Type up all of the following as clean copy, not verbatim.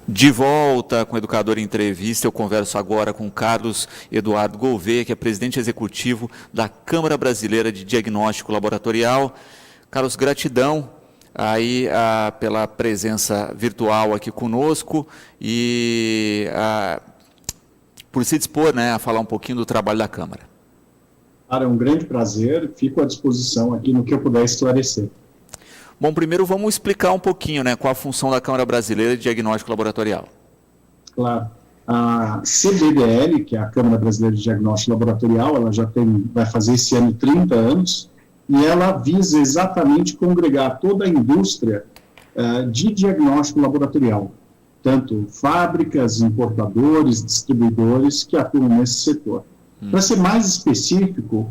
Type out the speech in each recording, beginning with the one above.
De volta com o Educador em Entrevista, eu converso agora com Carlos Eduardo Gouveia, que é presidente executivo da Câmara Brasileira de Diagnóstico Laboratorial. Carlos, gratidão aí pela presença virtual aqui conosco e por se dispor, né, a falar um pouquinho do trabalho da Câmara. Cara, é um grande prazer, fico à disposição aqui no que eu puder esclarecer. Bom, primeiro vamos explicar um pouquinho, né, qual a função da Câmara Brasileira de Diagnóstico Laboratorial. Claro. A CBDL, que é a Câmara Brasileira de Diagnóstico Laboratorial, ela já vai fazer esse ano 30 anos, e ela visa exatamente congregar toda a indústria de diagnóstico laboratorial, tanto fábricas, importadores, distribuidores que atuam nesse setor. Para ser mais específico,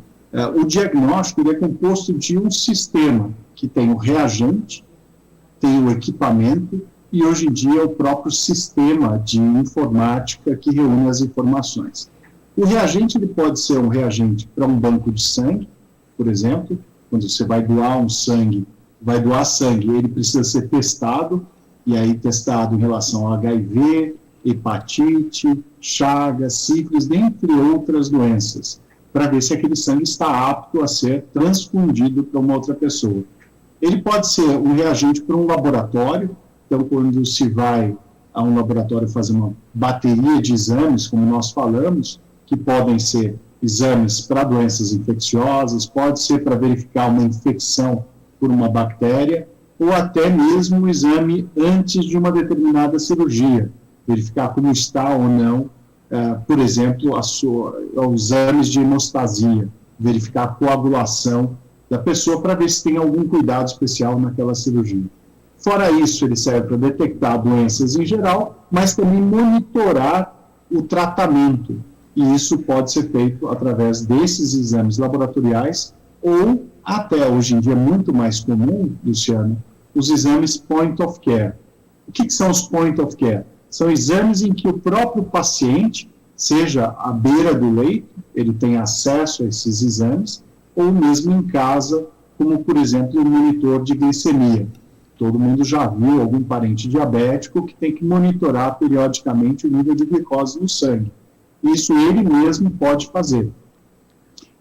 o diagnóstico é composto de um sistema que tem o reagente, tem o equipamento e, hoje em dia, o próprio sistema de informática que reúne as informações. O reagente ele pode ser um reagente para um banco de sangue, por exemplo, quando você vai doar sangue, ele precisa ser testado, e aí testado em relação a HIV, hepatite, chagas, sífilis, dentre outras doenças, para ver se aquele sangue está apto a ser transfundido para uma outra pessoa. Ele pode ser um reagente para um laboratório, então quando se vai a um laboratório fazer uma bateria de exames, como nós falamos, que podem ser exames para doenças infecciosas, pode ser para verificar uma infecção por uma bactéria, ou até mesmo um exame antes de uma determinada cirurgia, verificar como está ou não, por exemplo, os exames de hemostasia, verificar a coagulação da pessoa para ver se tem algum cuidado especial naquela cirurgia. Fora isso, ele serve para detectar doenças em geral, mas também monitorar o tratamento. E isso pode ser feito através desses exames laboratoriais ou, até hoje em dia, muito mais comum, Luciano, os exames point of care. O que são os point of care? São exames em que o próprio paciente, seja à beira do leito, ele tem acesso a esses exames, ou mesmo em casa, como, por exemplo, o monitor de glicemia. Todo mundo já viu algum parente diabético que tem que monitorar periodicamente o nível de glicose no sangue. Isso ele mesmo pode fazer.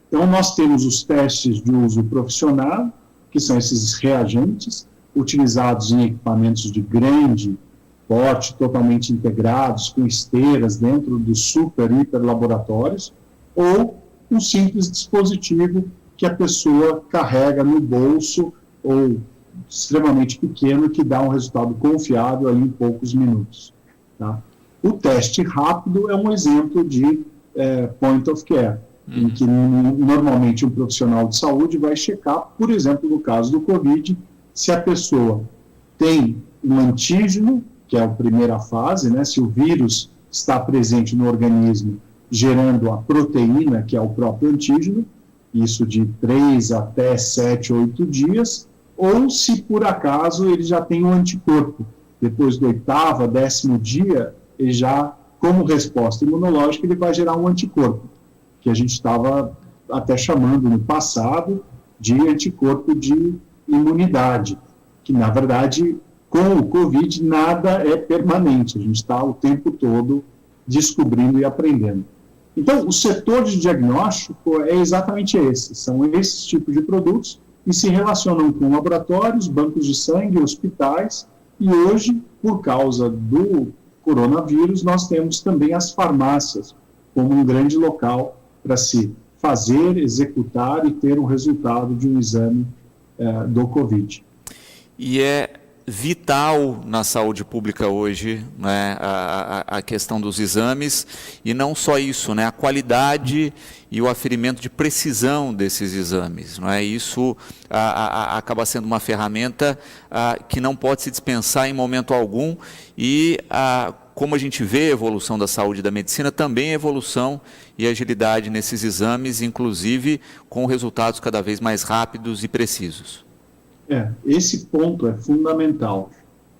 Então, nós temos os testes de uso profissional, que são esses reagentes, utilizados em equipamentos de grande porte, totalmente integrados, com esteiras dentro dos super-hiper laboratórios, ou um simples dispositivo que a pessoa carrega no bolso, ou extremamente pequeno, que dá um resultado confiável ali em poucos minutos. Tá? O teste rápido é um exemplo de point of care, em que normalmente um profissional de saúde vai checar, por exemplo, no caso do COVID, se a pessoa tem um antígeno, que é a primeira fase, né, se o vírus está presente no organismo, gerando a proteína, que é o próprio antígeno, isso de 3 até 7, 8 dias, ou se por acaso ele já tem um anticorpo. Depois do 8º, 10º dia, ele já, como resposta imunológica, ele vai gerar um anticorpo, que a gente estava até chamando no passado de anticorpo de imunidade, que na verdade, com o COVID, nada é permanente, a gente está o tempo todo descobrindo e aprendendo. Então, o setor de diagnóstico é exatamente esse, são esses tipos de produtos e se relacionam com laboratórios, bancos de sangue, hospitais, e hoje, por causa do coronavírus, nós temos também as farmácias como um grande local para se fazer, executar e ter um resultado de um exame do COVID. E é vital na saúde pública hoje, né, a questão dos exames, e não só isso, né, a qualidade e o aferimento de precisão desses exames. Não é? Isso acaba sendo uma ferramenta que não pode se dispensar em momento algum, e como a gente vê a evolução da saúde e da medicina, também a evolução e agilidade nesses exames, inclusive com resultados cada vez mais rápidos e precisos. Esse ponto é fundamental.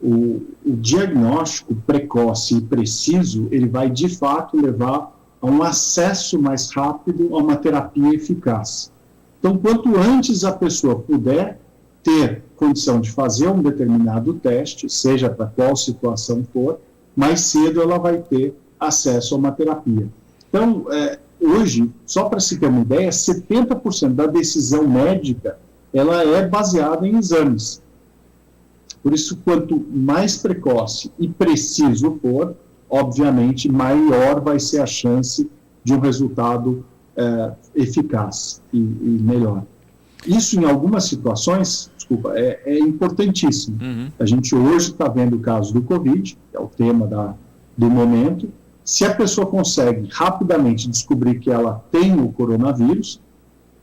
O diagnóstico precoce e preciso, ele vai de fato levar a um acesso mais rápido a uma terapia eficaz. Então, quanto antes a pessoa puder ter condição de fazer um determinado teste, seja para qual situação for, mais cedo ela vai ter acesso a uma terapia. Então, hoje, só para se ter uma ideia, 70% da decisão médica ela é baseada em exames. Por isso, quanto mais precoce e preciso for, obviamente, maior vai ser a chance de um resultado eficaz e melhor. Isso, em algumas situações, é importantíssimo. A gente hoje está vendo o caso do Covid, que é o tema do momento. Se a pessoa consegue rapidamente descobrir que ela tem o coronavírus,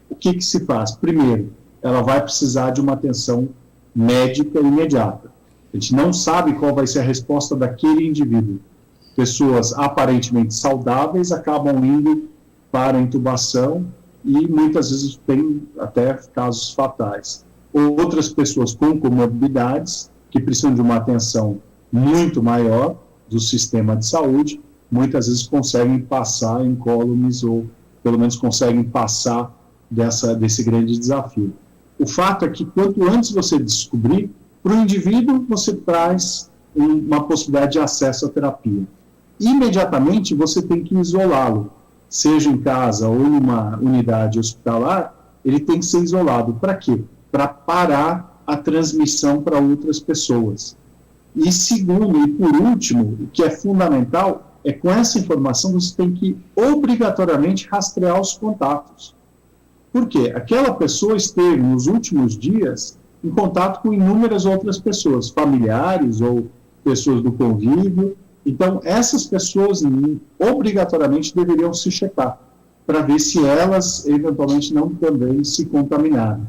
o que se faz? Primeiro, ela vai precisar de uma atenção médica imediata. A gente não sabe qual vai ser a resposta daquele indivíduo. Pessoas aparentemente saudáveis acabam indo para a intubação e muitas vezes tem até casos fatais. Outras pessoas com comorbidades, que precisam de uma atenção muito maior do sistema de saúde, muitas vezes conseguem passar incólumes ou pelo menos conseguem passar desse grande desafio. O fato é que quanto antes você descobrir, para o indivíduo você traz uma possibilidade de acesso à terapia. Imediatamente você tem que isolá-lo, seja em casa ou em uma unidade hospitalar, ele tem que ser isolado. Para quê? Para parar a transmissão para outras pessoas. E segundo, e por último, o que é fundamental, é com essa informação você tem que obrigatoriamente rastrear os contatos. Por quê? Aquela pessoa esteve nos últimos dias em contato com inúmeras outras pessoas, familiares ou pessoas do convívio. Então, essas pessoas obrigatoriamente deveriam se checar, para ver se elas, eventualmente, não também se contaminaram.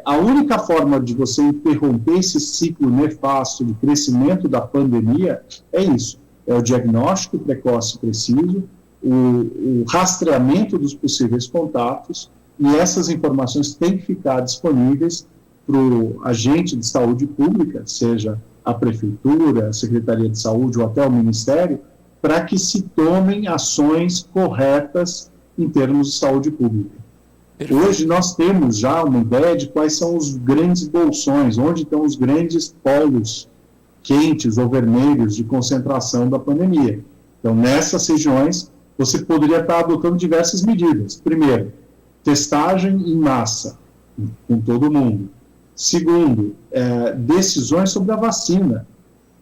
A única forma de você interromper esse ciclo nefasto de crescimento da pandemia é isso, é o diagnóstico precoce e preciso, o rastreamento dos possíveis contatos, e essas informações têm que ficar disponíveis para o agente de saúde pública, seja a prefeitura, a Secretaria de Saúde ou até o Ministério, para que se tomem ações corretas em termos de saúde pública. Perfeito. Hoje nós temos já uma ideia de quais são os grandes bolsões, onde estão os grandes polos quentes ou vermelhos de concentração da pandemia. Então, nessas regiões, você poderia estar adotando diversas medidas. Primeiro, testagem em massa, com todo mundo. Segundo, decisões sobre a vacina.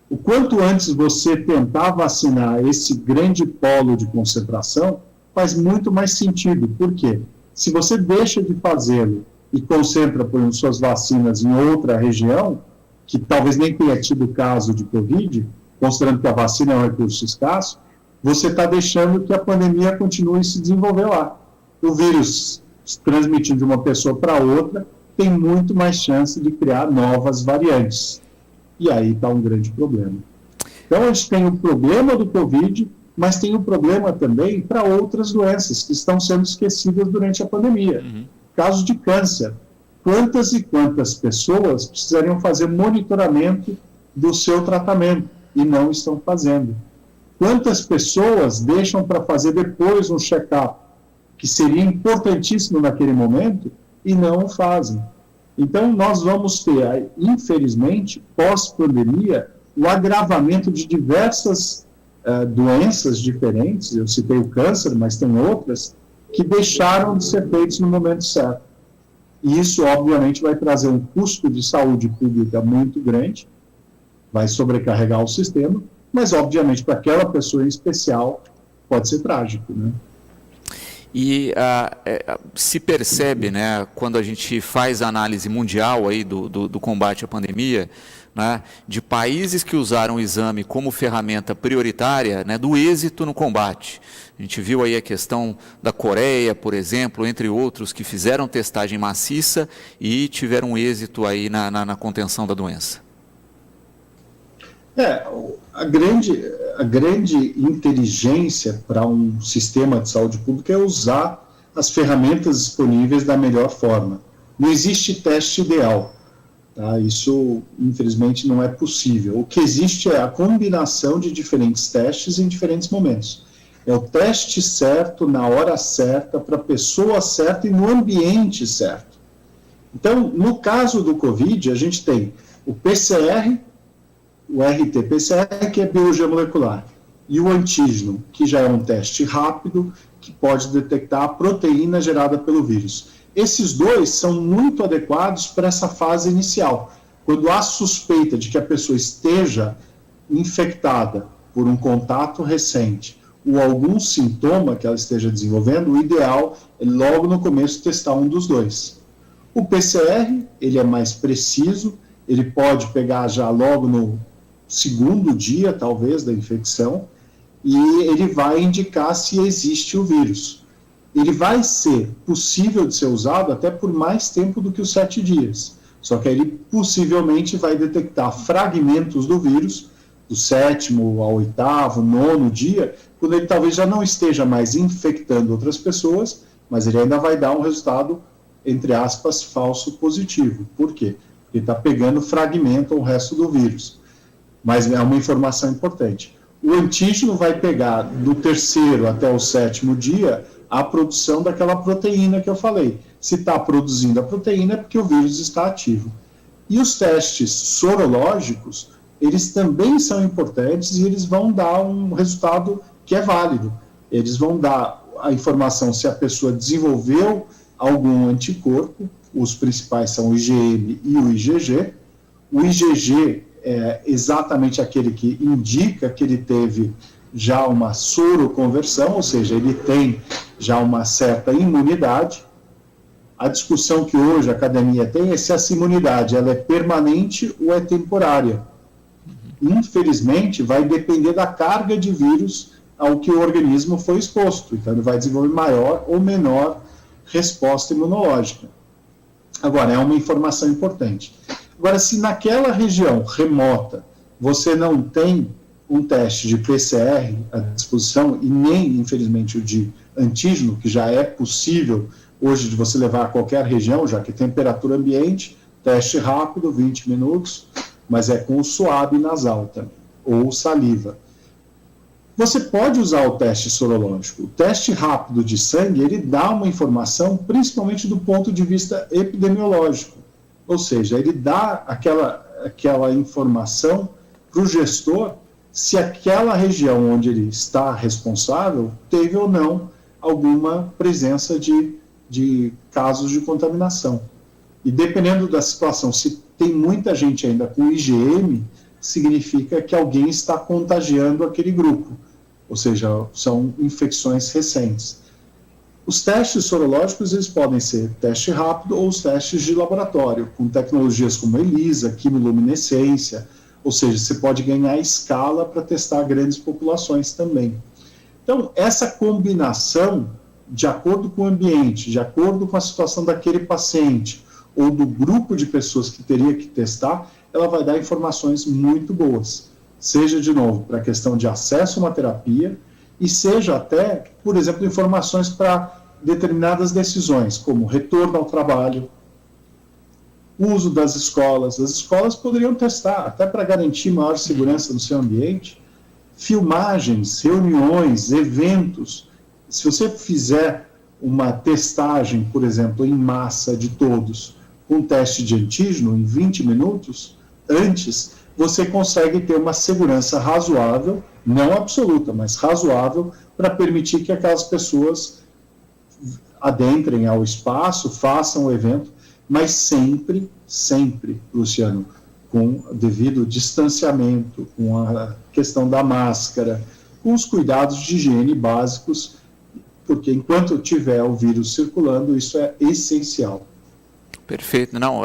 O quanto antes você tentar vacinar esse grande polo de concentração, faz muito mais sentido. Por quê? Se você deixa de fazê-lo e concentra, por exemplo, suas vacinas em outra região, que talvez nem tenha tido caso de Covid, considerando que a vacina é um recurso escasso, você está deixando que a pandemia continue a se desenvolver lá. O vírus se transmitindo de uma pessoa para outra tem muito mais chance de criar novas variantes. E aí está um grande problema. Então, a gente tem o problema do Covid, mas tem o problema também para outras doenças que estão sendo esquecidas durante a pandemia. Casos de câncer. Quantas e quantas pessoas precisariam fazer monitoramento do seu tratamento e não estão fazendo? Quantas pessoas deixam para fazer depois um check-up, que seria importantíssimo naquele momento, e não o fazem? Então, nós vamos ter, infelizmente, pós-pandemia, o agravamento de diversas doenças diferentes. Eu citei o câncer, mas tem outras, que deixaram de ser feitas no momento certo. E isso, obviamente, vai trazer um custo de saúde pública muito grande, vai sobrecarregar o sistema, mas, obviamente, para aquela pessoa em especial, pode ser trágico, né? E se percebe, né, quando a gente faz a análise mundial aí do combate à pandemia, né, de países que usaram o exame como ferramenta prioritária, né, do êxito no combate. A gente viu aí a questão da Coreia, por exemplo, entre outros, que fizeram testagem maciça e tiveram êxito aí na contenção da doença. A grande inteligência para um sistema de saúde pública é usar as ferramentas disponíveis da melhor forma. Não existe teste ideal, tá? Isso, infelizmente, não é possível. O que existe é a combinação de diferentes testes em diferentes momentos. É o teste certo, na hora certa, para a pessoa certa e no ambiente certo. Então, no caso do Covid, a gente tem o PCR, o RT-PCR, que é biologia molecular, e o antígeno, que já é um teste rápido, que pode detectar a proteína gerada pelo vírus. Esses dois são muito adequados para essa fase inicial. Quando há suspeita de que a pessoa esteja infectada por um contato recente ou algum sintoma que ela esteja desenvolvendo, o ideal é logo no começo testar um dos dois. O PCR, ele é mais preciso, ele pode pegar já logo no segundo dia, talvez, da infecção, e ele vai indicar se existe o vírus. Ele vai ser possível de ser usado até por mais tempo do que os 7 dias. Só que ele possivelmente vai detectar fragmentos do vírus do 7º ao 8º, 9º dia, quando ele talvez já não esteja mais infectando outras pessoas, mas ele ainda vai dar um resultado, entre aspas, falso positivo. Por quê? Porque está pegando fragmento ou o resto do vírus. Mas é uma informação importante. O antígeno vai pegar do 3º até o 7º dia a produção daquela proteína que eu falei. Se está produzindo a proteína é porque o vírus está ativo. E os testes sorológicos, eles também são importantes e eles vão dar um resultado que é válido. Eles vão dar a informação se a pessoa desenvolveu algum anticorpo, os principais são o IgM e o IgG. O IgG é exatamente aquele que indica que ele teve já uma soroconversão, ou seja, ele tem já uma certa imunidade. A discussão que hoje a academia tem é se essa imunidade ela é permanente ou é temporária. Infelizmente, vai depender da carga de vírus ao que o organismo foi exposto. Então, ele vai desenvolver maior ou menor resposta imunológica. Agora, é uma informação importante. Agora, se naquela região remota você não tem um teste de PCR à disposição e nem, infelizmente, o de antígeno, que já é possível hoje de você levar a qualquer região, já que temperatura ambiente, teste rápido, 20 minutos, mas é com o suave nasal também, ou saliva. Você pode usar o teste sorológico. O teste rápido de sangue, ele dá uma informação, principalmente do ponto de vista epidemiológico. Ou seja, ele dá aquela informação para o gestor se aquela região onde ele está responsável teve ou não alguma presença de casos de contaminação. E dependendo da situação, se tem muita gente ainda com IgM, significa que alguém está contagiando aquele grupo, ou seja, são infecções recentes. Os testes sorológicos, eles podem ser teste rápido ou os testes de laboratório, com tecnologias como ELISA, quimiluminescência, ou seja, você pode ganhar escala para testar grandes populações também. Então, essa combinação, de acordo com o ambiente, de acordo com a situação daquele paciente, ou do grupo de pessoas que teria que testar, ela vai dar informações muito boas. Seja, de novo, para a questão de acesso a uma terapia, e seja até, por exemplo, informações para determinadas decisões, como retorno ao trabalho, uso das escolas. As escolas poderiam testar, até para garantir maior segurança no seu ambiente, filmagens, reuniões, eventos. Se você fizer uma testagem, por exemplo, em massa de todos, um teste de antígeno em 20 minutos, antes, você consegue ter uma segurança razoável, não absoluta, mas razoável, para permitir que aquelas pessoas adentrem ao espaço, façam o evento, mas sempre, Luciano, com devido distanciamento, com a questão da máscara, com os cuidados de higiene básicos, porque enquanto tiver o vírus circulando, isso é essencial. Perfeito. Não,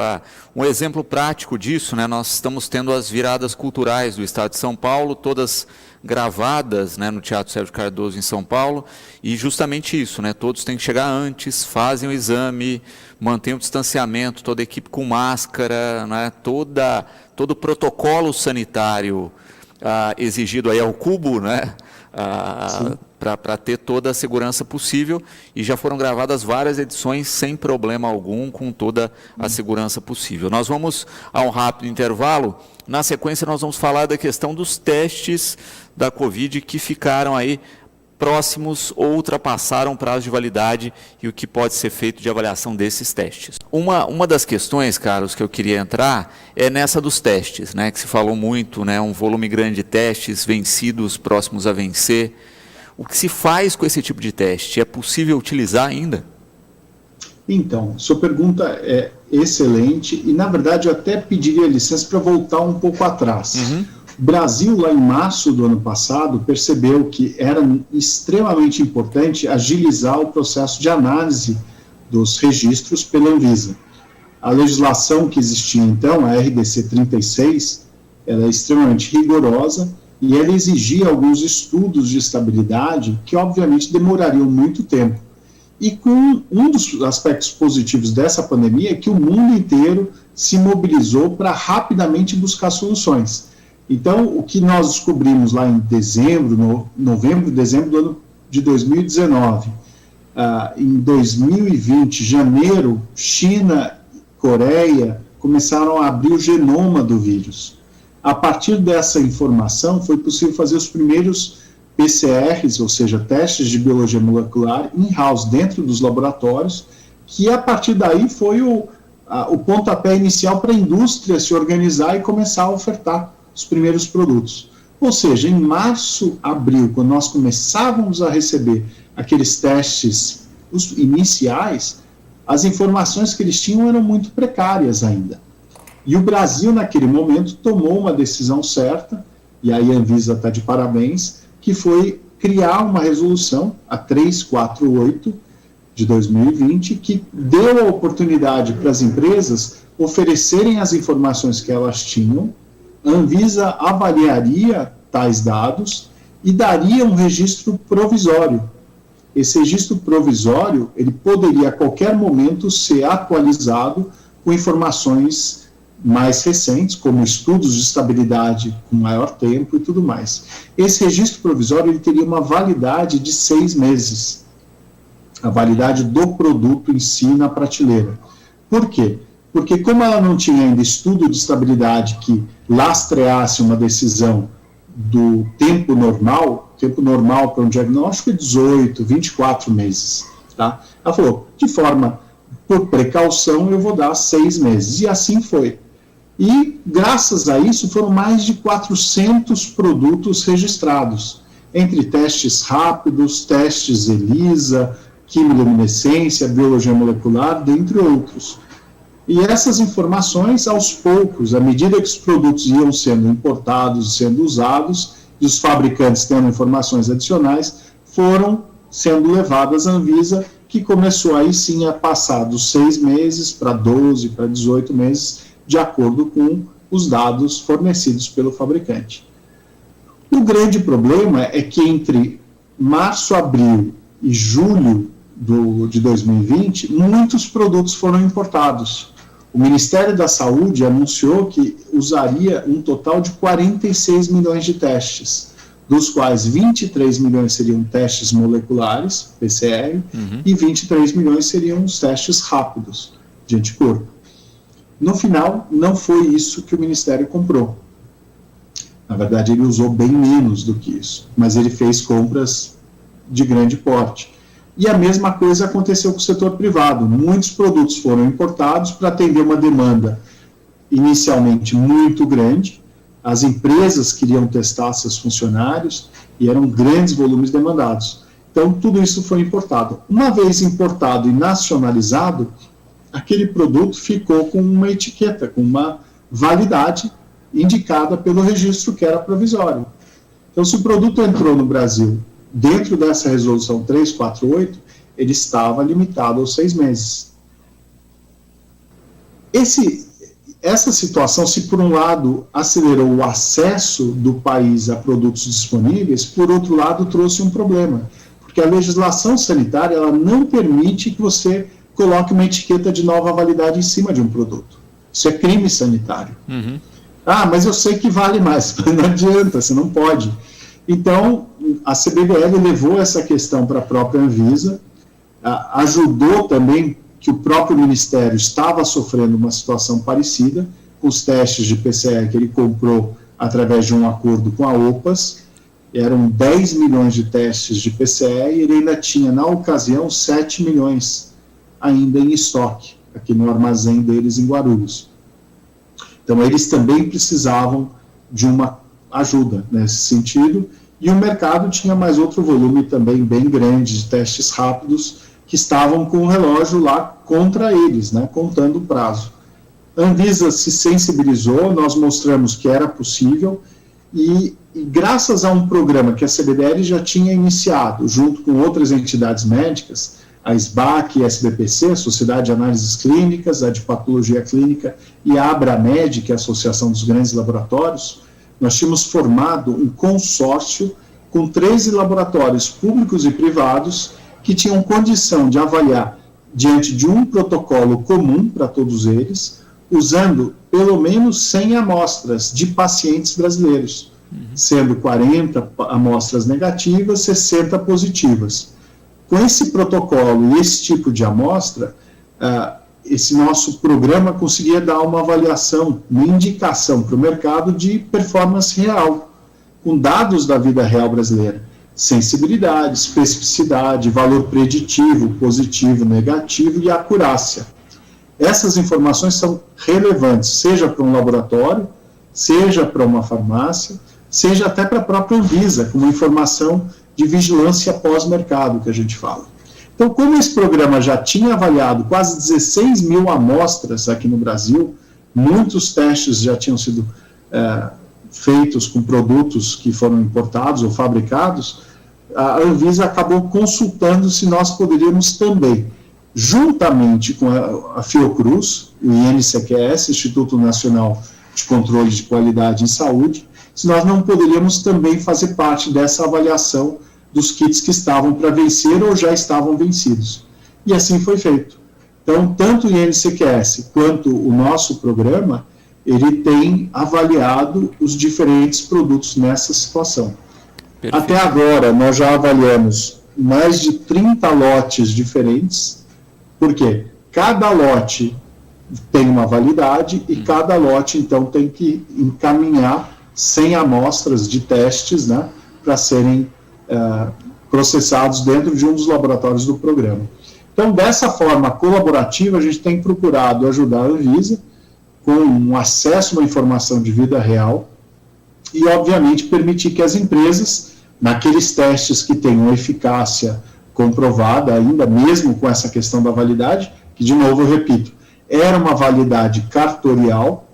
um exemplo prático disso, né, nós estamos tendo as viradas culturais do Estado de São Paulo, todas gravadas, né, no Teatro Sérgio Cardoso em São Paulo, e justamente isso, né, todos têm que chegar antes, fazem o exame, mantêm o distanciamento, toda a equipe com máscara, né, todo o protocolo sanitário exigido aí ao cubo, né, para ter toda a segurança possível, e já foram gravadas várias edições sem problema algum, com toda a segurança possível. Nós vamos a um rápido intervalo. Na sequência, nós vamos falar da questão dos testes da Covid que ficaram aí próximos ou ultrapassaram o prazo de validade e o que pode ser feito de avaliação desses testes. Uma das questões, Carlos, que eu queria entrar é nessa dos testes, né, que se falou muito, né, um volume grande de testes vencidos, próximos a vencer. O que se faz com esse tipo de teste? É possível utilizar ainda? Então, sua pergunta é excelente e, na verdade, eu até pediria licença para voltar um pouco atrás. O Brasil, lá em março do ano passado, percebeu que era extremamente importante agilizar o processo de análise dos registros pela Anvisa. A legislação que existia então, a RDC 36, ela é extremamente rigorosa e ela exigia alguns estudos de estabilidade que, obviamente, demorariam muito tempo. E com um dos aspectos positivos dessa pandemia é que o mundo inteiro se mobilizou para rapidamente buscar soluções. Então, o que nós descobrimos lá em novembro, dezembro do ano de 2019, em 2020, janeiro, China, Coreia, começaram a abrir o genoma do vírus. A partir dessa informação, foi possível fazer os primeiros PCRs, ou seja, testes de biologia molecular, in-house, dentro dos laboratórios, que a partir daí foi o pontapé inicial para a indústria se organizar e começar a ofertar os primeiros produtos. Ou seja, em março, abril, quando nós começávamos a receber aqueles testes os iniciais, as informações que eles tinham eram muito precárias ainda. E o Brasil, naquele momento, tomou uma decisão certa, e aí a Anvisa está de parabéns, que foi criar uma resolução, a 348 de 2020, que deu a oportunidade para as empresas oferecerem as informações que elas tinham, a Anvisa avaliaria tais dados e daria um registro provisório. Esse registro provisório, ele poderia a qualquer momento ser atualizado com informações mais recentes, como estudos de estabilidade com maior tempo e tudo mais. Esse registro provisório ele teria uma validade de 6 meses, a validade do produto em si na prateleira. Por quê? Porque como ela não tinha ainda estudo de estabilidade que lastreasse uma decisão do tempo normal para um diagnóstico é 18, 24 meses. Tá? Ela falou, por precaução, eu vou dar 6 meses. E assim foi. E, graças a isso, foram mais de 400 produtos registrados, entre testes rápidos, testes ELISA, quimiluminescência, biologia molecular, dentre outros. E essas informações, aos poucos, à medida que os produtos iam sendo importados e sendo usados, e os fabricantes tendo informações adicionais, foram sendo levadas à Anvisa, que começou aí sim a passar dos 6 meses para 12, para 18 meses, de acordo com os dados fornecidos pelo fabricante. O grande problema é que entre março, abril e julho de 2020, muitos produtos foram importados. O Ministério da Saúde anunciou que usaria um total de 46 milhões de testes, dos quais 23 milhões seriam testes moleculares, PCR, e 23 milhões seriam os testes rápidos de anticorpo. No final, não foi isso que o Ministério comprou. Na verdade, ele usou bem menos do que isso, mas ele fez compras de grande porte. E a mesma coisa aconteceu com o setor privado. Muitos produtos foram importados para atender uma demanda inicialmente muito grande. As empresas queriam testar seus funcionários e eram grandes volumes demandados. Então, tudo isso foi importado. Uma vez importado e nacionalizado, aquele produto ficou com uma etiqueta, com uma validade indicada pelo registro que era provisório. Então, se o produto entrou no Brasil dentro dessa resolução 348, ele estava limitado aos 6 meses. Essa situação, se por um lado acelerou o acesso do país a produtos disponíveis, por outro lado trouxe um problema, porque a legislação sanitária ela não permite que você coloque uma etiqueta de nova validade em cima de um produto. Isso é crime sanitário. Mas eu sei que vale mais. Não adianta, você não pode. Então, a CBDL levou essa questão para a própria Anvisa, ajudou também que o próprio Ministério estava sofrendo uma situação parecida, com os testes de PCR que ele comprou através de um acordo com a OPAS, eram 10 milhões de testes de PCR e ele ainda tinha, na ocasião, 7 milhões ainda em estoque, aqui no armazém deles em Guarulhos. Então, eles também precisavam de uma ajuda nesse sentido, e o mercado tinha mais outro volume também bem grande de testes rápidos que estavam com o relógio lá contra eles, né, contando o prazo. A Anvisa se sensibilizou, nós mostramos que era possível, e graças a um programa que a CBDL já tinha iniciado, junto com outras entidades médicas, a SBAC e a SBPC, a Sociedade de Análises Clínicas, a de Patologia Clínica, e a Abramed, que é a Associação dos Grandes Laboratórios, nós tínhamos formado um consórcio com 13 laboratórios públicos e privados que tinham condição de avaliar, diante de um protocolo comum para todos eles, usando pelo menos 100 amostras de pacientes brasileiros, sendo 40 amostras negativas, 60 positivas. Com esse protocolo e esse tipo de amostra, esse nosso programa conseguia dar uma avaliação, uma indicação para o mercado de performance real, com dados da vida real brasileira, sensibilidade, especificidade, valor preditivo, positivo, negativo e acurácia. Essas informações são relevantes, seja para um laboratório, seja para uma farmácia, seja até para a própria Anvisa, como informação de vigilância pós-mercado, que a gente fala. Então, como esse programa já tinha avaliado quase 16 mil amostras aqui no Brasil, muitos testes já tinham sido feitos com produtos que foram importados ou fabricados, a Anvisa acabou consultando se nós poderíamos também, juntamente com a Fiocruz, o INCQS, Instituto Nacional de Controle de Qualidade em Saúde, se nós não poderíamos também fazer parte dessa avaliação dos kits que estavam para vencer ou já estavam vencidos. E assim foi feito. Então, tanto o INCQS quanto o nosso programa, ele tem avaliado os diferentes produtos nessa situação. Perfeito. Até agora, nós já avaliamos mais de 30 lotes diferentes, porque cada lote tem uma validade e cada lote, então, tem que encaminhar 100 amostras de testes, né, para serem processados dentro de um dos laboratórios do programa. Então, dessa forma colaborativa, a gente tem procurado ajudar a Anvisa com um acesso a uma informação de vida real e, obviamente, permitir que as empresas, naqueles testes que tenham eficácia comprovada ainda, mesmo com essa questão da validade, que, de novo, eu repito, era uma validade cartorial,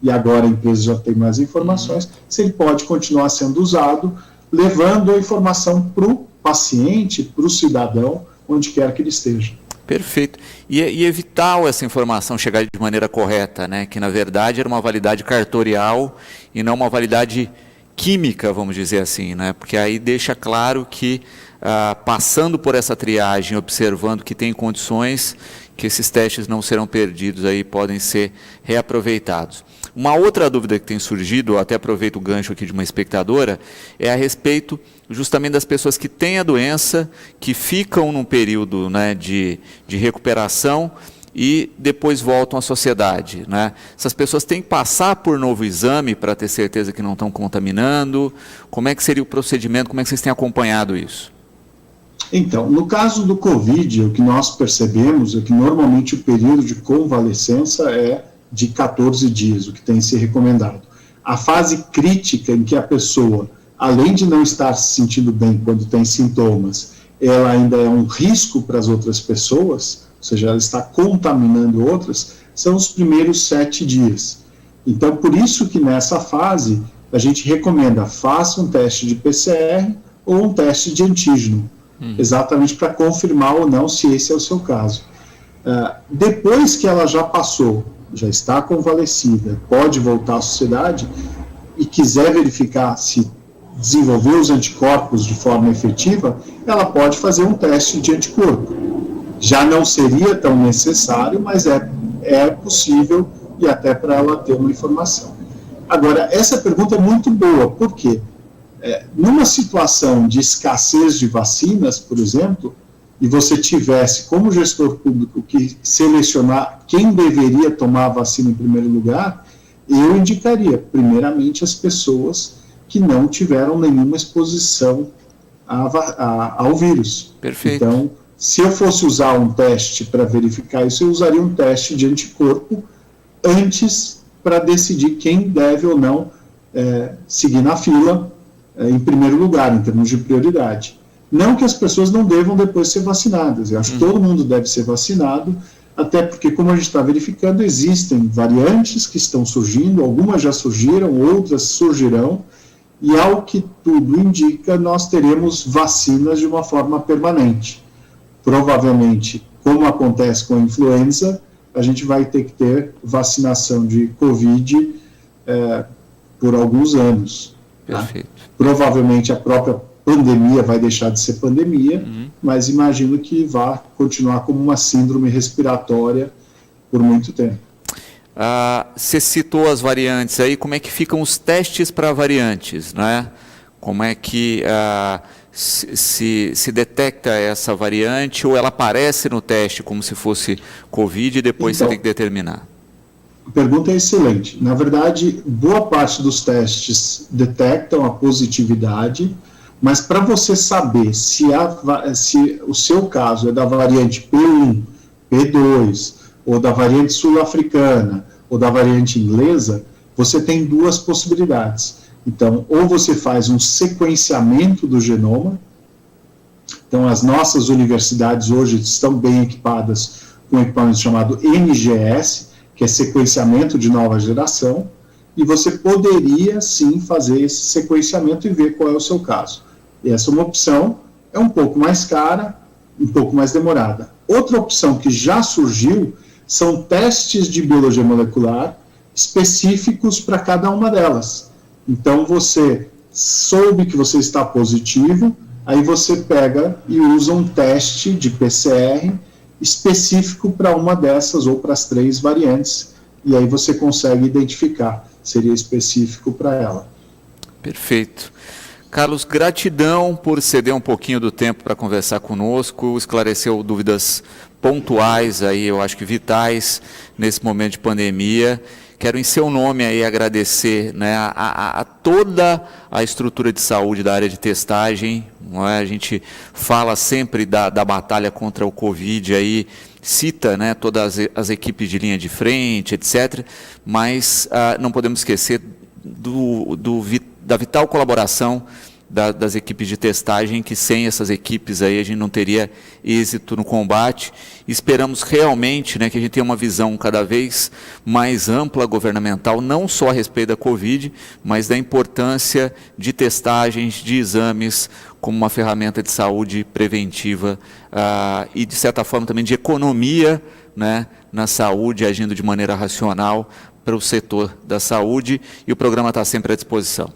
e agora a empresa já tem mais informações, se ele pode continuar sendo usado, levando a informação para o paciente, para o cidadão, onde quer que ele esteja. Perfeito. E é vital essa informação chegar de maneira correta, né? Que na verdade era uma validade cartorial e não uma validade química, vamos dizer assim, né? Porque aí deixa claro que, passando por essa triagem, observando que tem condições, que esses testes não serão perdidos, aí podem ser reaproveitados. Uma outra dúvida que tem surgido, até aproveito o gancho aqui de uma espectadora, é a respeito justamente das pessoas que têm a doença, que ficam num período, né, de recuperação e depois voltam à sociedade, né? Essas pessoas têm que passar por novo exame para ter certeza que não estão contaminando. Como é que seria o procedimento? Como é que vocês têm acompanhado isso? Então, no caso do Covid, o que nós percebemos é que normalmente o período de convalescença é de 14 dias, o que tem se recomendado. A fase crítica em que a pessoa, além de não estar se sentindo bem quando tem sintomas, ela ainda é um risco para as outras pessoas, ou seja, ela está contaminando outras, são os primeiros 7 dias. Então, por isso que nessa fase, a gente recomenda, faça um teste de PCR ou um teste de antígeno, exatamente para confirmar ou não se esse é o seu caso. Depois que ela já passou, já está convalescida, pode voltar à sociedade e quiser verificar se desenvolveu os anticorpos de forma efetiva, ela pode fazer um teste de anticorpo. Já não seria tão necessário, mas é possível e até para ela ter uma informação. Agora, essa pergunta é muito boa, por quê? Numa situação de escassez de vacinas, por exemplo, e você tivesse, como gestor público, que selecionar quem deveria tomar a vacina em primeiro lugar, eu indicaria, primeiramente, as pessoas que não tiveram nenhuma exposição ao vírus. Perfeito. Então, se eu fosse usar um teste para verificar isso, eu usaria um teste de anticorpo antes para decidir quem deve ou não seguir na fila em primeiro lugar, em termos de prioridade. Não que as pessoas não devam depois ser vacinadas, eu acho que todo mundo deve ser vacinado, até porque, como a gente está verificando, existem variantes que estão surgindo, algumas já surgiram, outras surgirão, e ao que tudo indica, nós teremos vacinas de uma forma permanente. Provavelmente, como acontece com a influenza, a gente vai ter que ter vacinação de Covid por alguns anos. Perfeito. Tá? Provavelmente a própria pandemia vai deixar de ser pandemia, mas imagino que vai continuar como uma síndrome respiratória por muito tempo. Você citou as variantes aí, como é que ficam os testes para variantes, né? Como é que se detecta essa variante ou ela aparece no teste como se fosse Covid e depois você tem que determinar? A pergunta é excelente. Na verdade, boa parte dos testes detectam a positividade, mas para você saber se o seu caso é da variante P1, P2, ou da variante sul-africana, ou da variante inglesa, você tem duas possibilidades. Então, ou você faz um sequenciamento do genoma, então as nossas universidades hoje estão bem equipadas com um equipamento chamado NGS, que é sequenciamento de nova geração, e você poderia sim fazer esse sequenciamento e ver qual é o seu caso. E essa é uma opção, é um pouco mais cara, um pouco mais demorada. Outra opção que já surgiu são testes de biologia molecular específicos para cada uma delas. Então você soube que você está positivo, aí você pega e usa um teste de PCR específico para uma dessas ou para as 3 variantes, e aí você consegue identificar, seria específico para ela. Perfeito. Carlos, gratidão por ceder um pouquinho do tempo para conversar conosco, esclareceu dúvidas pontuais aí, eu acho que vitais nesse momento de pandemia. Quero em seu nome aí agradecer, né, a toda a estrutura de saúde da área de testagem. Não é? A gente fala sempre da batalha contra o Covid aí, cita, né, todas as equipes de linha de frente, etc. Mas não podemos esquecer da vital colaboração das equipes de testagem, que sem essas equipes aí a gente não teria êxito no combate. Esperamos realmente, né, que a gente tenha uma visão cada vez mais ampla, governamental, não só a respeito da Covid, mas da importância de testagens, de exames, como uma ferramenta de saúde preventiva e, de certa forma, também de economia, né, na saúde, agindo de maneira racional para o setor da saúde, e o programa está sempre à disposição.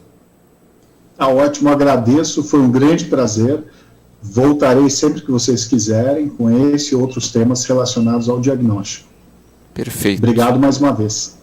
Ótimo, agradeço, foi um grande prazer. Voltarei sempre que vocês quiserem com esse e outros temas relacionados ao diagnóstico. Perfeito. Obrigado mais uma vez.